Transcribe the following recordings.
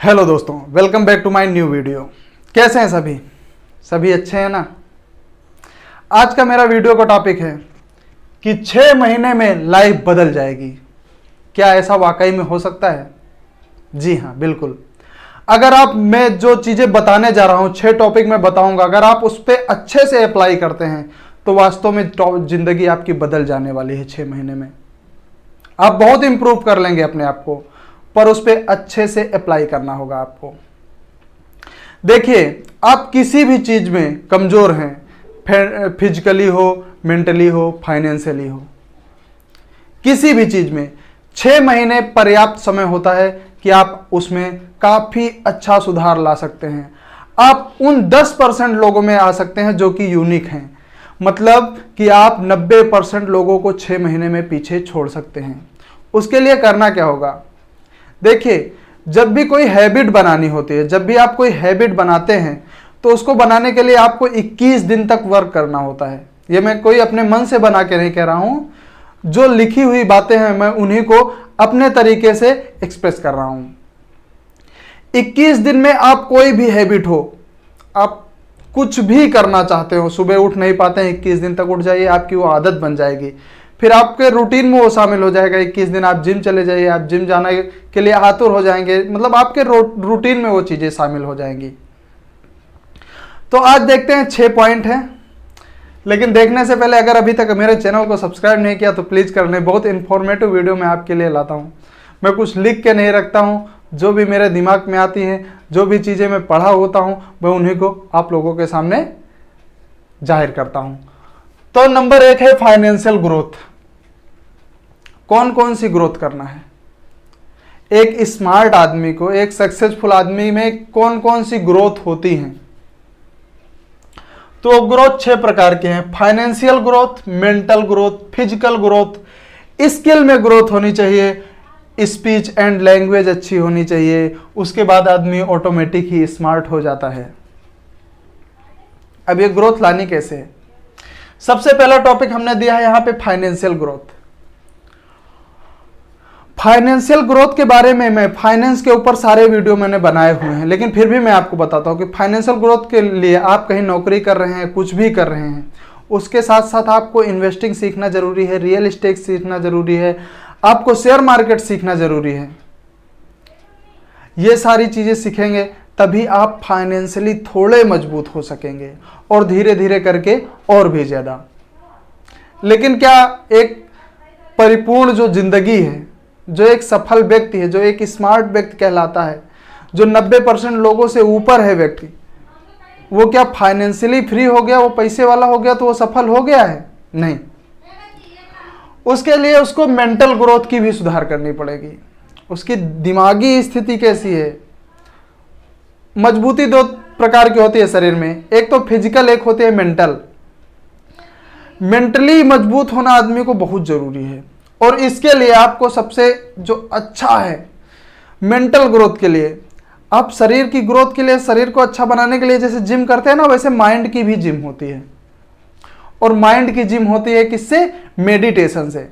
Hello दोस्तों, welcome back to my new video. कैसे हैं सभी अच्छे हैं ना। आज का मेरा वीडियो का टॉपिक है कि 6 महीने में लाइफ बदल जाएगी। क्या ऐसा वाकई में हो सकता है? जी हाँ, बिल्कुल। अगर आप मैं जो चीज़ें बताने जा रहा हूँ, 6 टॉपिक मैं बताऊंगा, अगर आप उस पर अच्छे से अप्लाई करते हैं तो वास्तव में जिंदगी आपकी बदल जाने वाली है। 6 महीने में आप बहुत इंप्रूव कर लेंगे अपने आप को, पर उस पर अच्छे से अप्लाई करना होगा आपको। देखिए, आप किसी भी चीज में कमजोर हैं, फिजिकली हो, मेंटली हो, फाइनेंशियली हो, किसी भी चीज में 6 महीने पर्याप्त समय होता है कि आप उसमें काफी अच्छा सुधार ला सकते हैं। आप उन 10% लोगों में आ सकते हैं जो कि यूनिक हैं, मतलब कि आप 90% लोगों को 6 महीने में पीछे छोड़ सकते हैं। उसके लिए करना क्या होगा? देखिए, जब भी कोई हैबिट बनानी होती है, जब भी आप कोई हैबिट बनाते हैं तो उसको बनाने के लिए आपको 21 दिन तक वर्क करना होता है। ये मैं कोई अपने मन से बना के नहीं कह रहा हूं, जो लिखी हुई बातें हैं मैं उन्हीं को अपने तरीके से एक्सप्रेस कर रहा हूं। 21 दिन में आप कोई भी हैबिट हो, आप कुछ भी करना चाहते हो, सुबह उठ नहीं पाते हैं, 21 दिन तक उठ जाइए, आपकी वो आदत बन जाएगी। फिर आपके रूटीन में वो शामिल हो जाएगा। 21 दिन आप जिम चले जाइए, आप जिम जाने के लिए आतुर हो जाएंगे, मतलब आपके रूटीन में वो चीज़ें शामिल हो जाएंगी। तो आज देखते हैं 6 पॉइंट हैं, लेकिन देखने से पहले अगर अभी तक मेरे चैनल को सब्सक्राइब नहीं किया तो प्लीज़ कर लें। बहुत इन्फॉर्मेटिव वीडियो मैं आपके लिए लाता हूँ। मैं कुछ लिख के नहीं रखता हूँ, जो भी मेरे दिमाग में आती हैं, जो भी चीज़ें मैं पढ़ा होता हूँ, मैं उन्हीं को आप लोगों के सामने जाहिर करता हूँ। तो नंबर 1 है फाइनेंशियल ग्रोथ। कौन कौन सी ग्रोथ करना है? एक स्मार्ट आदमी को, एक सक्सेसफुल आदमी में कौन कौन सी ग्रोथ होती हैं? तो ग्रोथ 6 प्रकार के हैं। Financial growth, mental growth, physical growth, skill में ग्रोथ होनी चाहिए, स्पीच एंड लैंग्वेज अच्छी होनी चाहिए। उसके बाद आदमी ऑटोमेटिक ही स्मार्ट हो जाता है। अब ये ग्रोथ लानी कैसे है? सबसे पहला टॉपिक हमने दिया है यहां पे फाइनेंशियल ग्रोथ। फाइनेंशियल ग्रोथ के बारे में मैं फाइनेंस के ऊपर सारे वीडियो मैंने बनाए हुए हैं, लेकिन फिर भी मैं आपको बताता हूं कि फाइनेंशियल ग्रोथ के लिए आप कहीं नौकरी कर रहे हैं, कुछ भी कर रहे हैं, उसके साथ साथ आपको इन्वेस्टिंग सीखना जरूरी है, रियल एस्टेट सीखना जरूरी है, आपको शेयर मार्केट सीखना जरूरी है। ये सारी चीजें सीखेंगे तभी आप फाइनेंशियली थोड़े मजबूत हो सकेंगे, और धीरे धीरे करके और भी ज्यादा। लेकिन क्या एक परिपूर्ण जो जिंदगी है, जो एक सफल व्यक्ति है, जो एक स्मार्ट व्यक्ति कहलाता है, जो 90% लोगों से ऊपर है व्यक्ति, वो क्या फाइनेंशियली फ्री हो गया, वो पैसे वाला हो गया तो वो सफल हो गया है? नहीं। उसके लिए उसको मेंटल ग्रोथ की भी सुधार करनी पड़ेगी। उसकी दिमागी स्थिति कैसी है? मजबूती 2 प्रकार की होती है शरीर में, एक तो फिजिकल, एक होती है मेंटल। मेंटली मजबूत होना आदमी को बहुत जरूरी है, और इसके लिए आपको सबसे जो अच्छा है मेंटल ग्रोथ के लिए, आप शरीर की ग्रोथ के लिए, शरीर को अच्छा बनाने के लिए जैसे जिम करते हैं ना, वैसे माइंड की भी जिम होती है। और माइंड की जिम होती है किससे? मेडिटेशन से।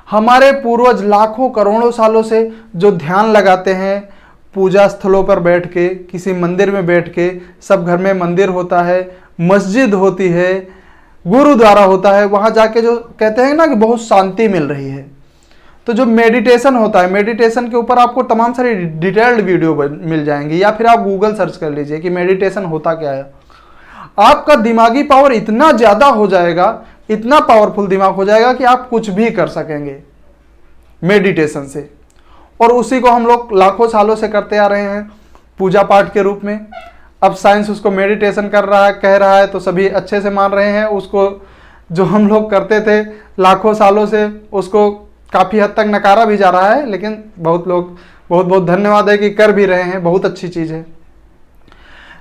हमारे पूर्वज लाखों करोड़ों सालों से जो ध्यान लगाते हैं, पूजा स्थलों पर बैठ के, किसी मंदिर में बैठ के, सब घर में मंदिर होता है, मस्जिद होती है, गुरुद्वारा होता है, वहां जाके जो कहते हैं ना कि बहुत शांति मिल रही है। तो जो मेडिटेशन होता है, मेडिटेशन के ऊपर आपको तमाम सारी डिटेल्ड वीडियो मिल जाएंगी, या फिर आप गूगल सर्च कर लीजिए कि मेडिटेशन होता क्या है। आपका दिमागी पावर इतना ज्यादा हो जाएगा, इतना पावरफुल दिमाग हो जाएगा कि आप कुछ भी कर सकेंगे मेडिटेशन से। और उसी को हम लोग लाखों सालों से करते आ रहे हैं पूजा पाठ के रूप में। अब साइंस उसको मेडिटेशन कर रहा है, कह रहा है, तो सभी अच्छे से मान रहे हैं उसको। जो हम लोग करते थे लाखों सालों से, उसको काफ़ी हद तक नकारा भी जा रहा है, लेकिन बहुत लोग, बहुत बहुत धन्यवाद है कि कर भी रहे हैं, बहुत अच्छी चीज़ है।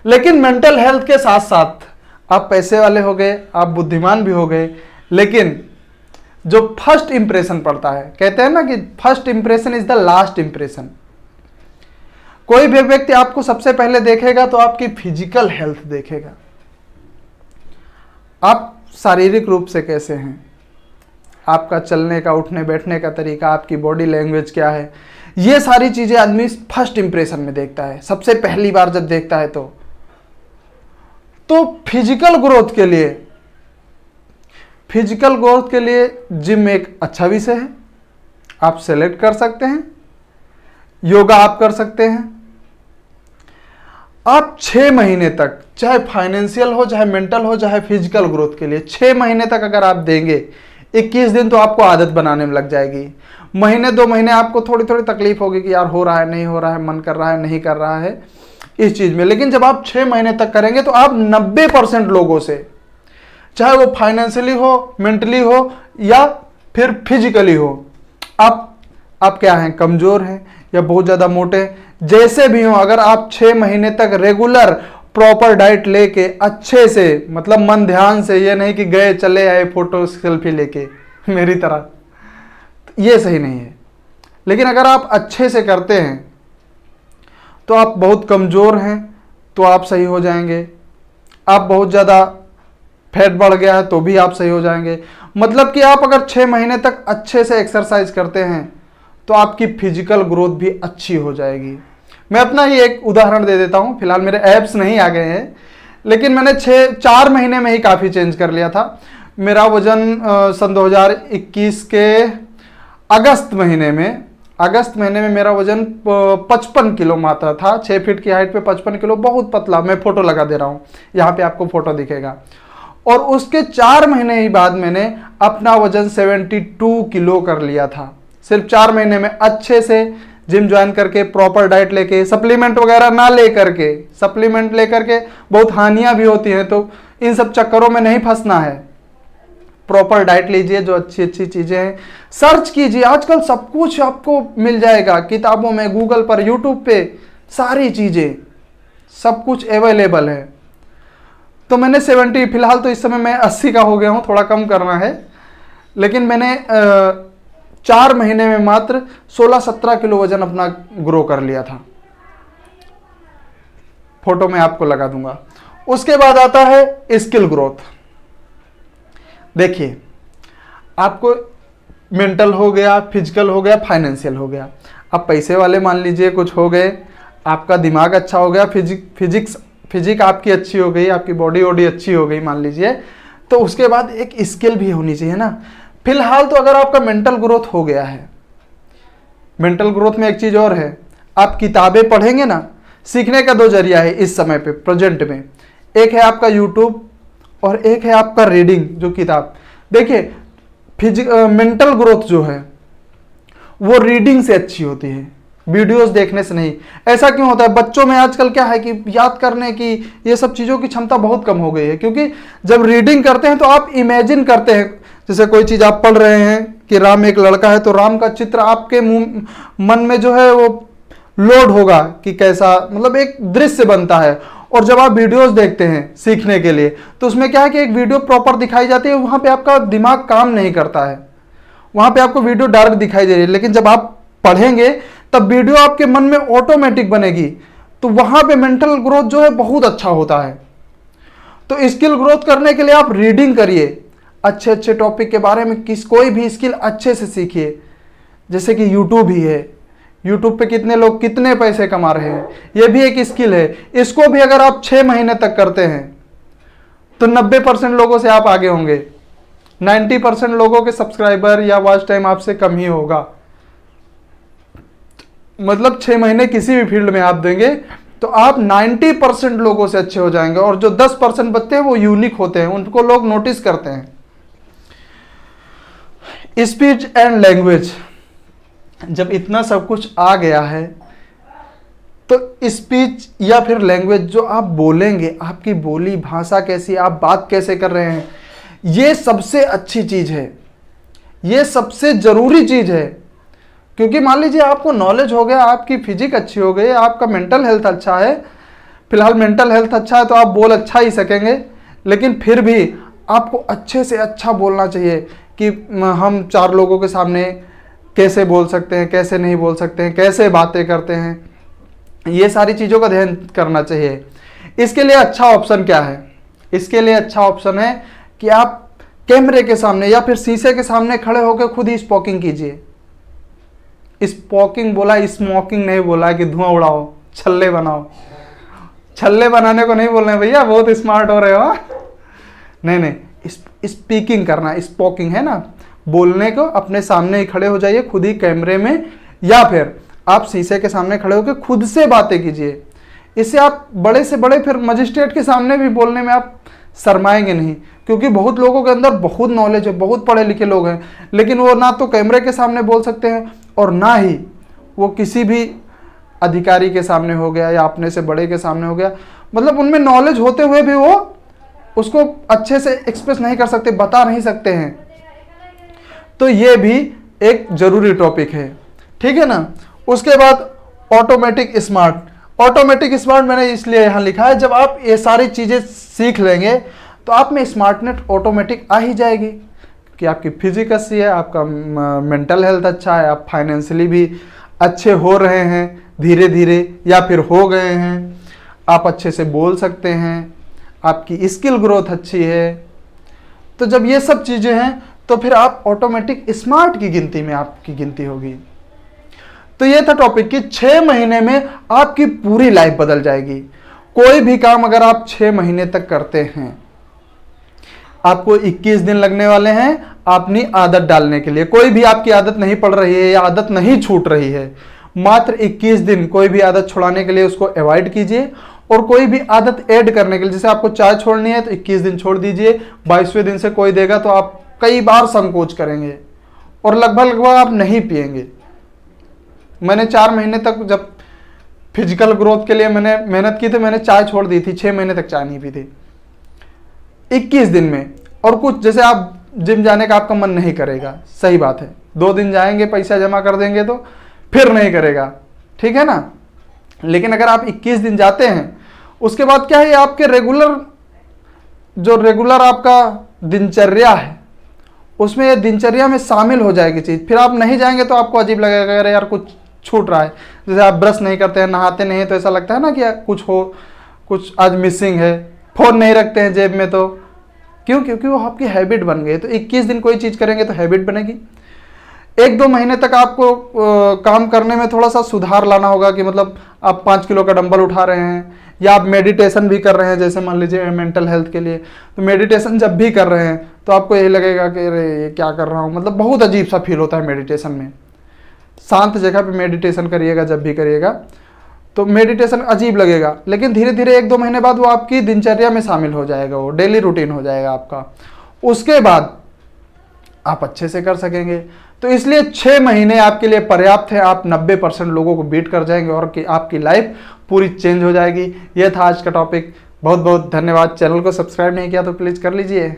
लेकिन मेंटल हेल्थ के साथ साथ आप पैसे वाले हो गए, आप बुद्धिमान भी हो गए, लेकिन जो फर्स्ट इंप्रेशन पड़ता है, कहते हैं ना कि first impression is the last impression. कोई भी व्यक्ति आपको सबसे पहले देखेगा तो आपकी फिजिकल हेल्थ देखेगा। आप शारीरिक रूप से कैसे हैं, आपका चलने का, उठने बैठने का तरीका, आपकी बॉडी लैंग्वेज क्या है, ये सारी चीजें आदमी फर्स्ट इंप्रेशन में देखता है, सबसे पहली बार जब देखता है। तो फिजिकल ग्रोथ के लिए जिम एक अच्छा विषय है, आप सेलेक्ट कर सकते हैं। योगा आप कर सकते हैं। आप 6 महीने तक, चाहे फाइनेंशियल हो, चाहे मेंटल हो, चाहे फिजिकल ग्रोथ के लिए 6 महीने तक अगर आप देंगे, 21 दिन तो आपको आदत बनाने में लग जाएगी। महीने 2 महीने आपको थोड़ी थोड़ी तकलीफ होगी कि यार हो रहा है, नहीं हो रहा है, मन कर रहा है, नहीं कर रहा है इस चीज में। लेकिन जब आप 6 महीने तक करेंगे तो आप 90% लोगों से, चाहे वो फाइनेंशियली हो, मेंटली हो या फिर फिजिकली हो, आप क्या हैं, कमजोर हैं या बहुत ज्यादा मोटे, जैसे भी हो, अगर आप 6 महीने तक रेगुलर प्रॉपर डाइट लेके अच्छे से, मतलब मन ध्यान से, ये नहीं कि गए चले आए फोटो सेल्फी लेके मेरी तरह, ये सही नहीं है। लेकिन अगर आप अच्छे से करते हैं तो आप बहुत कमजोर हैं तो आप सही हो जाएंगे। आप बहुत ज़्यादा फैट बढ़ गया है तो भी आप सही हो जाएंगे। मतलब कि आप अगर 6 महीने तक अच्छे से एक्सरसाइज करते हैं तो आपकी फिजिकल ग्रोथ भी अच्छी हो जाएगी। मैं अपना ही एक उदाहरण दे देता हूँ। फिलहाल मेरे एब्स नहीं आ गए हैं, लेकिन मैंने 4 महीने में ही काफ़ी चेंज कर लिया था। मेरा वजन सन 2021 के अगस्त महीने में मेरा वजन 55 किलो मात्रा था। 6 फीट की हाइट पे 55 किलो, बहुत पतला। मैं फोटो लगा दे रहा हूँ, यहाँ पे आपको फोटो दिखेगा। और उसके 4 महीने ही बाद मैंने अपना वजन 72 किलो कर लिया था। सिर्फ 4 महीने में अच्छे से जिम ज्वाइन करके, प्रॉपर डाइट लेके, सप्लीमेंट वगैरह ना लेकर के। सप्लीमेंट लेकर के बहुत हानियां भी होती हैं, तो इन सब चक्करों में नहीं फंसना है। प्रॉपर डाइट लीजिए, जो अच्छी अच्छी चीजें हैं सर्च कीजिए। आजकल सब कुछ आपको मिल जाएगा, किताबों में, गूगल पर, यूट्यूब पे, सारी चीजें, सब कुछ अवेलेबल है। तो मैंने 70, फिलहाल तो इस समय मैं 80 का हो गया हूँ, थोड़ा कम करना है। लेकिन मैंने 4 महीने में मात्र 16-17 किलो वजन अपना ग्रो कर लिया था। फोटो में आपको लगा दूंगा। उसके बाद आता है स्किल ग्रोथ। देखिए, आपको मेंटल हो गया, फिजिकल हो गया, फाइनेंशियल हो गया। अब पैसे वाले मान लीजिए कुछ हो गए, आपका दिमाग अच्छा हो गया, फिजिक आपकी अच्छी हो गई, आपकी बॉडी वॉडी अच्छी हो गई मान लीजिए, तो उसके बाद एक स्किल भी होनी चाहिए ना। फिलहाल तो अगर आपका मेंटल ग्रोथ हो गया है, मेंटल ग्रोथ में एक चीज और है, आप किताबें पढ़ेंगे ना। सीखने का 2 जरिया है इस समय पे, प्रेजेंट में। एक है आपका यूट्यूब और एक है आपका रीडिंग, जो किताब। देखिए, मेंटल ग्रोथ जो है वो रीडिंग से अच्छी होती है, वीडियोस देखने से नहीं। ऐसा क्यों होता है? बच्चों में आजकल क्या है कि याद करने की, ये सब चीज़ों की क्षमता बहुत कम हो गई है। क्योंकि जब रीडिंग करते हैं तो आप इमेजिन करते हैं, जैसे कोई चीज़ आप पढ़ रहे हैं कि राम एक लड़का है, तो राम का चित्र आपके मन में जो है वो लोड होगा कि कैसा, मतलब एक दृश्य बनता है। और जब आप वीडियोस देखते हैं सीखने के लिए, तो उसमें क्या है कि एक वीडियो प्रॉपर दिखाई जाती है, वहाँ पे आपका दिमाग काम नहीं करता है, वहाँ पे आपको वीडियो डार्क दिखाई दे रही है। लेकिन जब आप पढ़ेंगे तब वीडियो आपके मन में ऑटोमेटिक बनेगी, तो वहाँ पे मेंटल ग्रोथ जो है बहुत अच्छा होता है। तो स्किल ग्रोथ करने के लिए आप रीडिंग करिए, अच्छे अच्छे टॉपिक के बारे में कोई भी स्किल अच्छे से सीखिए। जैसे कि यूट्यूब ही है, यूट्यूब पे कितने लोग कितने पैसे कमा रहे हैं, ये भी एक स्किल है। इसको भी अगर आप 6 महीने तक करते हैं तो 90% लोगों से आप आगे होंगे। 90% लोगों के सब्सक्राइबर या वॉच टाइम आपसे कम ही होगा। मतलब 6 महीने किसी भी फील्ड में आप देंगे तो आप 90% लोगों से अच्छे हो जाएंगे। और जो 10% बचते हैं वो यूनिक होते हैं, उनको लोग नोटिस करते हैं। स्पीच एंड लैंग्वेज, जब इतना सब कुछ आ गया है तो स्पीच या फिर लैंग्वेज जो आप बोलेंगे, आपकी बोली भाषा कैसी, आप बात कैसे कर रहे हैं, ये सबसे अच्छी चीज है, ये सबसे जरूरी चीज है। क्योंकि मान लीजिए आपको नॉलेज हो गया, आपकी फिजिक अच्छी हो गई, आपका मेंटल हेल्थ अच्छा है। फिलहाल मेंटल हेल्थ अच्छा है तो आप बोल अच्छा ही सकेंगे, लेकिन फिर भी आपको अच्छे से अच्छा बोलना चाहिए कि हम 4 लोगों के सामने कैसे बोल सकते हैं, कैसे नहीं बोल सकते हैं, कैसे बातें करते हैं, ये सारी चीज़ों का ध्यान करना चाहिए। इसके लिए अच्छा ऑप्शन क्या है? इसके लिए अच्छा ऑप्शन है कि आप कैमरे के सामने या फिर शीशे के सामने खड़े होकर खुद ही स्पीकिंग कीजिए। स्पोकिंग बोला, स्मोकिंग नहीं बोला कि धुआं उड़ाओ, छल्ले बनाओ। छल्ले बनाने को नहीं बोल रहे भैया, बहुत स्मार्ट हो रहे हो। नहीं नहीं, स्पीकिंग करना, स्पोकिंग है ना, बोलने को अपने सामने ही खड़े हो जाइए खुद ही कैमरे में, या फिर आप शीशे के सामने खड़े होकर खुद से बातें कीजिए। इससे आप बड़े से बड़े फिर मजिस्ट्रेट के सामने भी बोलने में आप शर्माएंगे नहीं, क्योंकि बहुत लोगों के अंदर बहुत नॉलेज है, बहुत पढ़े लिखे लोग हैं, लेकिन वो ना तो कैमरे के सामने बोल सकते हैं और ना ही वो किसी भी अधिकारी के सामने हो गया या अपने से बड़े के सामने हो गया, मतलब उनमें नॉलेज होते हुए भी वो उसको अच्छे से एक्सप्रेस नहीं कर सकते, बता नहीं सकते हैं। तो ये भी एक जरूरी टॉपिक है, ठीक है ना। उसके बाद ऑटोमेटिक स्मार्ट। ऑटोमेटिक स्मार्ट मैंने इसलिए यहाँ लिखा है, जब आप ये सारी चीज़ें सीख लेंगे तो आप में स्मार्टनेस ऑटोमेटिक आ ही जाएगी, कि आपकी फिजिक अच्छी है, आपका मेंटल हेल्थ अच्छा है, आप फाइनेंशियली भी अच्छे हो रहे हैं धीरे धीरे या फिर हो गए हैं, आप अच्छे से बोल सकते हैं, आपकी स्किल ग्रोथ अच्छी है। तो जब ये सब चीज़ें हैं तो फिर आप ऑटोमेटिक स्मार्ट की गिनती में आपकी गिनती होगी। तो ये था टॉपिक कि 6 महीने में आपकी पूरी लाइफ बदल जाएगी। कोई भी काम अगर आप 6 महीने तक करते हैं, आपको 21 दिन लगने वाले हैं अपनी आदत डालने के लिए। कोई भी आपकी आदत नहीं पड़ रही है या आदत नहीं छूट रही है, मात्र 21 दिन कोई भी आदत छुड़ाने के लिए उसको अवॉइड कीजिए, और कोई भी आदत ऐड करने के लिए, जैसे आपको चाय छोड़नी है तो 21 दिन छोड़ दीजिए, 22वें दिन से कोई देगा तो आप कई बार संकोच करेंगे और लगभग आप नहीं पिएंगे। मैंने 4 महीने तक जब फिजिकल ग्रोथ के लिए मैंने मेहनत की थी, मैंने चाय छोड़ दी थी, 6 महीने तक चाय नहीं पी थी 21 दिन में। और कुछ जैसे आप जिम जाने का आपका मन नहीं करेगा, सही बात है, 2 दिन जाएंगे, पैसा जमा कर देंगे तो फिर नहीं करेगा, ठीक है ना। लेकिन अगर आप 21 दिन जाते हैं, उसके बाद क्या है, आपके रेगुलर आपका दिनचर्या है, उसमें ये दिनचर्या में शामिल हो जाएगी चीज़। फिर आप नहीं जाएंगे तो आपको अजीब लगेगा, अरे यार कुछ छूट रहा है। जैसे आप ब्रश नहीं करते हैं, नहाते नहीं हैं, तो ऐसा लगता है ना कि कुछ आज मिसिंग है। फ़ोन नहीं रखते हैं जेब में, तो क्योंकि वो आपकी हैबिट बन गई। तो 21 दिन कोई चीज़ करेंगे तो हैबिट बनेगी। 1-2 महीने तक आपको काम करने में थोड़ा सा सुधार लाना होगा, कि मतलब आप 5 किलो का डंबल उठा रहे हैं या आप मेडिटेशन भी कर रहे हैं, जैसे मान लीजिए मेंटल हेल्थ के लिए। तो मेडिटेशन जब भी कर रहे हैं तो आपको यही लगेगा कि अरे ये क्या कर रहा हूँ, मतलब बहुत अजीब सा फील होता है मेडिटेशन में। शांत जगह पे मेडिटेशन करिएगा जब भी करिएगा तो मेडिटेशन अजीब लगेगा, लेकिन धीरे धीरे 1-2 महीने बाद वो आपकी दिनचर्या में शामिल हो जाएगा, वो डेली रूटीन हो जाएगा आपका। उसके बाद आप अच्छे से कर सकेंगे। तो इसलिए 6 महीने आपके लिए पर्याप्त है, आप 90% लोगों को बीट कर जाएंगे और कि आपकी लाइफ पूरी चेंज हो जाएगी। यह था आज का टॉपिक। बहुत बहुत धन्यवाद। चैनल को सब्सक्राइब नहीं किया तो प्लीज़ कर लीजिए।